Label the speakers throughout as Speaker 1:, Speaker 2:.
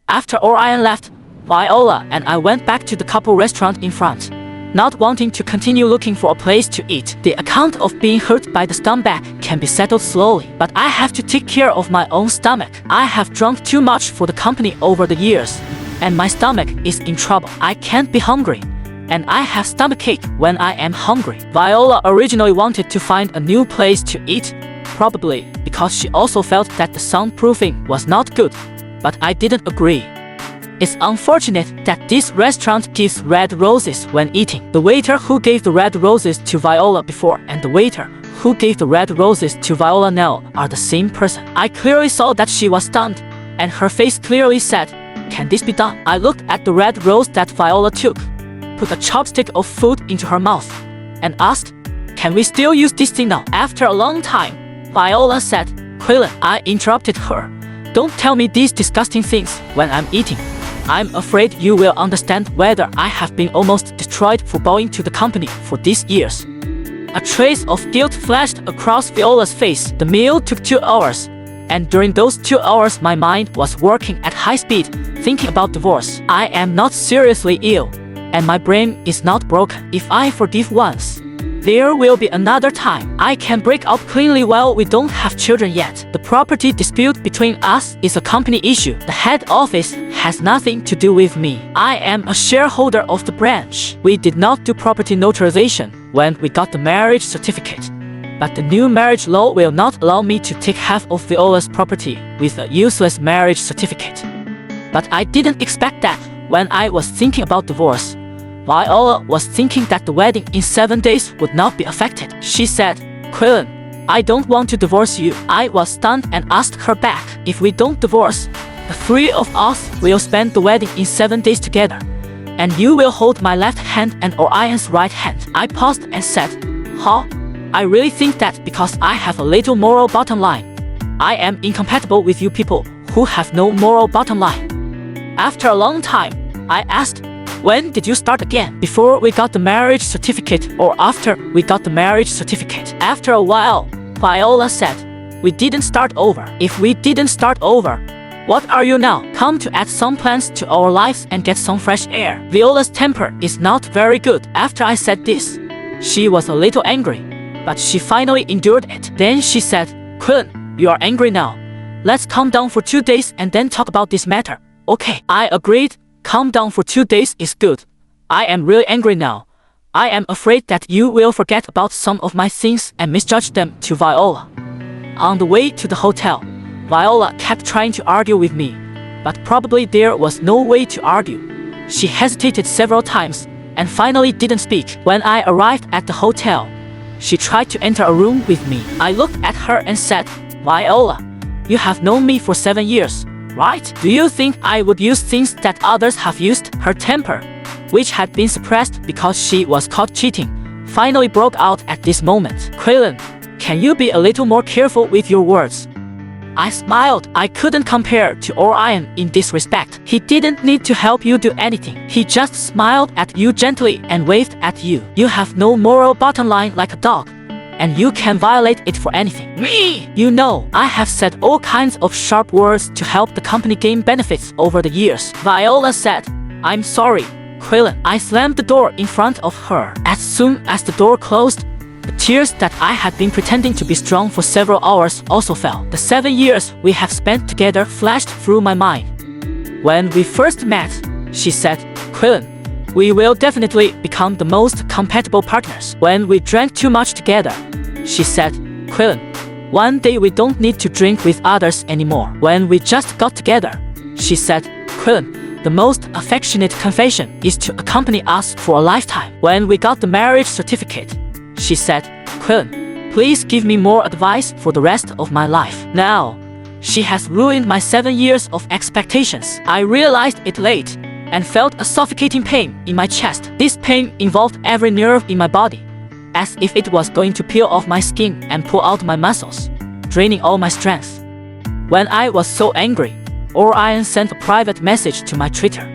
Speaker 1: After Orion left, Viola and I went back to the couple restaurant in front, not wanting to continue looking for a place to eat. The account of being hurt by the stomach can be settled slowly, but I have to take care of my own stomach. I have drunk too much for the company over the years, and my stomach is in trouble. I can't be hungry, and I have stomachache when I am hungry. Viola originally wanted to find a new place to eat, probably because she also felt that the soundproofing was not good, but I didn't agree. It's unfortunate that this restaurant gives red roses when eating. The waiter who gave the red roses to Viola before and the waiter who gave the red roses to Viola now are the same person. I clearly saw that she was stunned, and her face clearly said, "Can this be done?" I looked at the red rose that Viola took, put a chopstick of food into her mouth, and asked, "Can we still use this thing now?" After a long time, Viola said, "Quillen," I interrupted her, "don't tell me these disgusting things when I'm eating. I'm afraid you will understand whether I have been almost destroyed for bowing to the company for these years." A trace of guilt flashed across Viola's face. The meal took 2 hours, and during those 2 hours my mind was working at high speed, thinking about divorce. I am not seriously ill, and my brain is not broken. If I forgive once, there will be another time. I can break up cleanly while we don't have children yet. The property dispute between us is a company issue. The head office has nothing to do with me. I am a shareholder of the branch. We did not do property notarization when we got the marriage certificate, but the new marriage law will not allow me to take half of Viola's property with a useless marriage certificate. But I didn't expect that when I was thinking about divorce. Viola was thinking that the wedding in 7 days would not be affected. She said, "Quillen, I don't want to divorce you." I was stunned and asked her back, "If we don't divorce, the 3 of us will spend the wedding in 7 days together, and you will hold my left hand and Orion's right hand." I paused and said, "Huh? I really think that because I have a little moral bottom line, I am incompatible with you people who have no moral bottom line." After a long time, I asked, "When did you start again? Before we got the marriage certificate or after we got the marriage certificate?" After a while, Viola said, "We didn't start over." "If we didn't start over, what are you now? Come to add some plants to our lives and get some fresh air." Viola's temper is not very good. After I said this, she was a little angry, but she finally endured it. Then she said, "Quillen, you are angry now. Let's calm down for 2 days and then talk about this matter." "Okay." I agreed. Calm down for 2 days is good. I am really angry now. I am afraid that you will forget about some of my things and misjudge them to Viola. On the way to the hotel, Viola kept trying to argue with me, but probably there was no way to argue. She hesitated several times and finally didn't speak. When I arrived at the hotel, she tried to enter a room with me. I looked at her and said, "Viola, you have known me for 7 years. Right? Do you think I would use things that others have used?" Her temper, which had been suppressed because she was caught cheating, finally broke out at this moment. "Quillen, can you be a little more careful with your words?" I smiled. I couldn't compare to Orion in this respect. He didn't need to help you do anything. He just smiled at you gently and waved at you. You have no moral bottom line like a dog, and you can violate it for anything. Me! You know, I have said all kinds of sharp words to help the company gain benefits over the years. Viola said, "I'm sorry, Quillen." I slammed the door in front of her. As soon as the door closed, the tears that I had been pretending to be strong for several hours also fell. The 7 years we have spent together flashed through my mind. When we first met, she said, "Quillen, we will definitely become the most compatible partners." When we drank too much together, she said, "Quillen, one day we don't need to drink with others anymore." When we just got together, she said, "Quillen, the most affectionate confession is to accompany us for a lifetime." When we got the marriage certificate, she said, "Quillen, please give me more advice for the rest of my life." Now, she has ruined my 7 years of expectations. I realized it late and felt a suffocating pain in my chest. This pain involved every nerve in my body, as if it was going to peel off my skin and pull out my muscles, draining all my strength. When I was so angry, Orion sent a private message to my Twitter,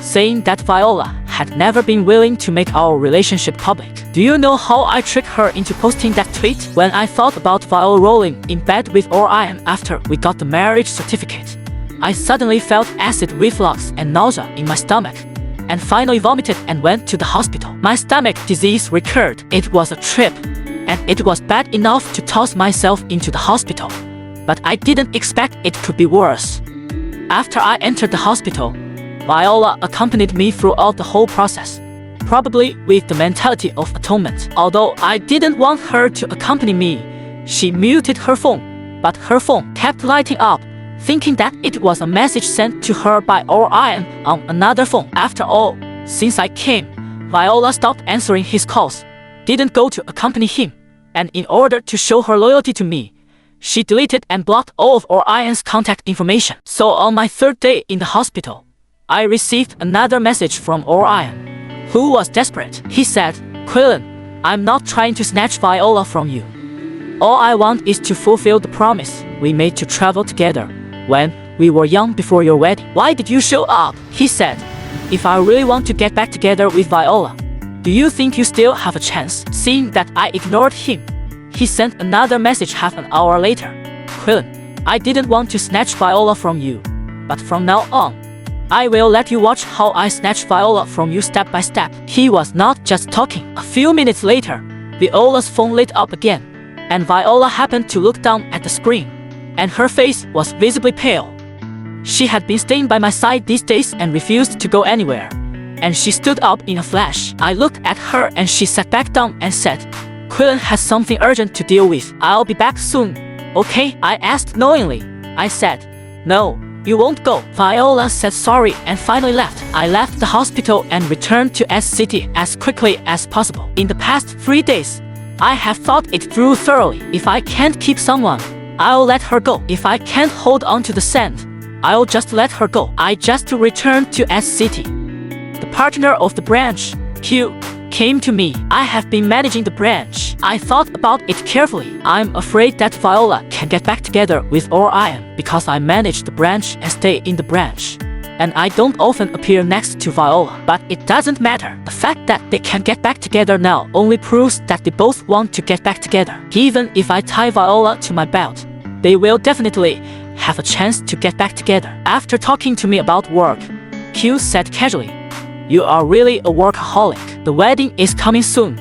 Speaker 1: saying that Viola had never been willing to make our relationship public. Do you know how I tricked her into posting that tweet? When I thought about Viola rolling in bed with Orion after we got the marriage certificate, I suddenly felt acid reflux and nausea in my stomach, and finally vomited and went to the hospital. My stomach disease recurred. It was a trip, and it was bad enough to toss myself into the hospital, but I didn't expect it could be worse. After I entered the hospital, Viola accompanied me throughout the whole process, probably with the mentality of atonement. Although I didn't want her to accompany me, she muted her phone, but her phone kept lighting up, thinking that it was a message sent to her by Orion on another phone. After all, since I came, Viola stopped answering his calls, didn't go to accompany him, and in order to show her loyalty to me, she deleted and blocked all of Orion's contact information. So on my third day in the hospital, I received another message from Orion, who was desperate. He said, "Quillen, I'm not trying to snatch Viola from you. All I want is to fulfill the promise we made to travel together when we were young before your wedding. Why did you show up?" He said, "If I really want to get back together with Viola, do you think you still have a chance?" Seeing that I ignored him, he sent another message half an hour later. "Quillen, I didn't want to snatch Viola from you, but from now on, I will let you watch how I snatch Viola from you step by step." He was not just talking. A few minutes later, Viola's phone lit up again, and Viola happened to look down at the screen, and her face was visibly pale. She had been staying by my side these days and refused to go anywhere, and she stood up in a flash. I looked at her and she sat back down and said, "Quillen has something urgent to deal with. I'll be back soon, okay?" I asked knowingly. I said, "No, you won't go." Viola said sorry and finally left. I left the hospital and returned to S City as quickly as possible. In the past 3 days, I have thought it through thoroughly. If I can't keep someone, I'll let her go. If I can't hold on to the sand, I'll just let her go. I just returned to S City. The partner of the branch, Q, came to me. I have been managing the branch. I thought about it carefully. I'm afraid that Viola can get back together with Orion because I manage the branch and stay in the branch, and I don't often appear next to Viola. But it doesn't matter. The fact that they can get back together now only proves that they both want to get back together. Even if I tie Viola to my belt, they will definitely have a chance to get back together. After talking to me about work, Q said casually, "You are really a workaholic. The wedding is coming soon.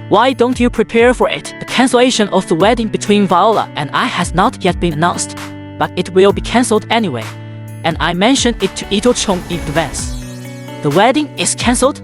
Speaker 1: Why don't you prepare for it?" The cancellation of the wedding between Viola and I has not yet been announced, but it will be cancelled anyway, and I mentioned it to Ito Chong in advance. "The wedding is cancelled?"